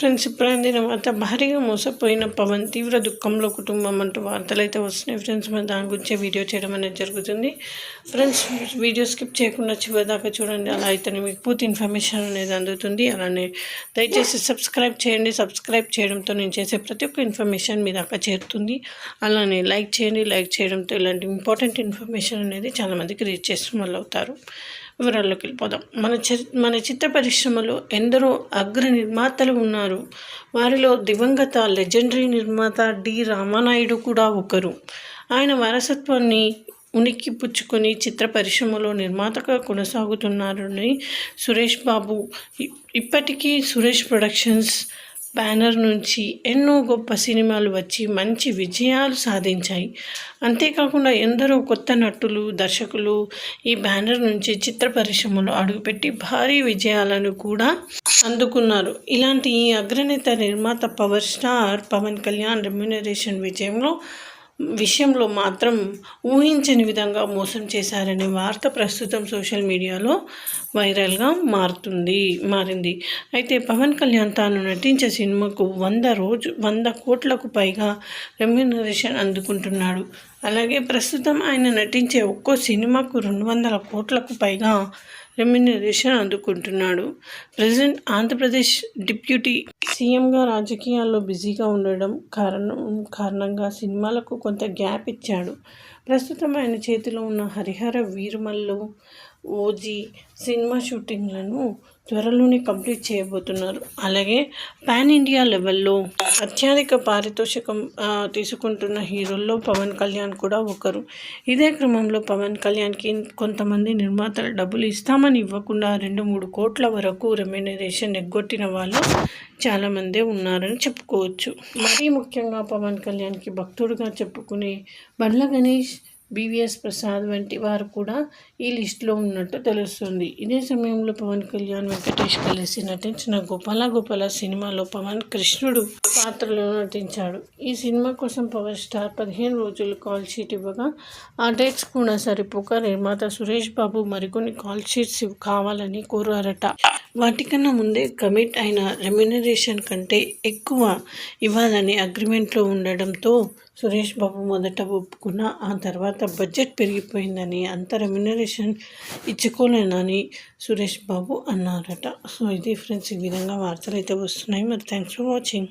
Friends, ఇప్పుడు అందిన వార్త భారీగా మోసపోయిన పవన్ తీవ్ర దుఃఖంలో కుటుంబం అంటూ వార్తలు అయితే వస్తున్నాయి. ఫ్రెండ్స్, మరి దాని గురించి వీడియో చేయడం అనేది జరుగుతుంది. ఫ్రెండ్స్, వీడియో స్కిప్ చేయకుండా చివరిదాకా చూడండి. అలా అయితే మీకు పూర్తి ఇన్ఫర్మేషన్ అనేది అందుతుంది. అలానే దయచేసి సబ్స్క్రైబ్ చేయండి. సబ్స్క్రైబ్ చేయడంతో నేను చేసే ప్రతి ఒక్క ఇన్ఫర్మేషన్ మీ దాకా చేరుతుంది. అలానే లైక్ చేయండి. లైక్ చేయడంతో ఇలాంటి ఇంపార్టెంట్ ఇన్ఫర్మేషన్ అనేది చాలామందికి రీచ్ చేసిన వాళ్ళు అవుతారు. వివరాల్లోకి వెళ్ళిపోదాం. మన చిత్ర పరిశ్రమలో ఎందరో అగ్ర నిర్మాతలు ఉన్నారు. వారిలో దివంగత లెజెండరీ నిర్మాత డి రామానాయుడు కూడా ఒకరు. ఆయన వారసత్వాన్ని ఉనికి పుచ్చుకొని చిత్ర పరిశ్రమలో నిర్మాతగా కొనసాగుతున్నారని సురేష్ బాబు. ఇప్పటికీ సురేష్ ప్రొడక్షన్స్ బ్యానర్ నుంచి ఎన్నో గొప్ప సినిమాలు వచ్చి మంచి విజయాలు సాధించాయి. అంతేకాకుండా ఎందరో కొత్త నటులు, దర్శకులు ఈ బ్యానర్ నుంచి చిత్ర పరిశ్రమలో అడుగుపెట్టి భారీ విజయాలను కూడా అందుకున్నారు. ఇలాంటి ఈ అగ్రనేత నిర్మాత power star Pawan Kalyan remuneration విషయంలో మాత్రం ఊహించని విధంగా మోసం చేశారనే వార్త ప్రస్తుతం సోషల్ మీడియాలో వైరల్గా మారింది. అయితే పవన్ కళ్యాణ్ తాను నటించే సినిమాకు 100 కోట్లకు పైగా రెమ్యూనరేషన్ అందుకుంటున్నాడు. అలాగే ప్రస్తుతం ఆయన నటించే ఒక్కో సినిమాకు 200 కోట్లకు పైగా రెమ్యూనరేషన్ అందుకుంటున్నాడు. ప్రజెంట్ ఆంధ్రప్రదేశ్ డిప్యూటీ సీఎంగా రాజకీయాల్లో బిజీగా ఉండడం కారణంగా సినిమాలకు కొంత గ్యాప్ ఇచ్చాడు. ప్రస్తుతం ఆయన చేతిలో ఉన్న హరిహర వీరమల్లు, ఓజీ సినిమా షూటింగ్లను త్వరలోనే కంప్లీట్ చేయబోతున్నారు. అలాగే పాన్ ఇండియా లెవెల్లో అత్యధిక పారితోషికం తీసుకుంటున్న హీరోల్లో పవన్ కళ్యాణ్ కూడా ఒకరు. ఇదే క్రమంలో పవన్ కళ్యాణ్కి కొంతమంది నిర్మాతలు డబ్బులు ఇస్తామని ఇవ్వకుండా 2-3 కోట్ల వరకు రెమ్యూనరేషన్ ఎగ్గొట్టిన వాళ్ళు చాలామందే ఉన్నారని చెప్పుకోవచ్చు. మరీ ముఖ్యంగా పవన్ కళ్యాణ్కి భక్తుడుగా చెప్పుకునే బండ్ల గణేష్, బీవీఎస్ ప్రసాద్ వంటి వారు కూడా ఈ లిస్టులో ఉన్నట్టు తెలుస్తుంది. ఇదే సమయంలో పవన్ కళ్యాణ్, వెంకటేష్ కలిసి నటించిన గోపాల సినిమాలో పవన్ కృష్ణుడు పాత్రలో నటించాడు. ఈ సినిమా కోసం పవర్ స్టార్ 15 రోజులు కాల్ షీట్ ఇవ్వగా ఆ డేట్స్ కూడా సరిపోక నిర్మాత సురేష్ బాబు మరికొన్ని కాల్ షీట్స్ కావాలని కోరారట. వాటికన్నా ముందే కమిట్ అయిన రెమ్యూనరేషన్ కంటే ఎక్కువ ఇవ్వాలని అగ్రిమెంట్లో ఉండడంతో సురేష్ బాబు మొదట ఒప్పుకున్న ఆ తర్వాత బడ్జెట్ పెరిగిపోయిందని అంత రెమ్యూనరేషన్ ఇచ్చుకోలేనని సురేష్ బాబు అన్నారట. సో ఇది ఫ్రెండ్స్, ఈ విధంగా వార్తలు అయితే వస్తున్నాయి. మరి థ్యాంక్స్ ఫర్ వాచింగ్.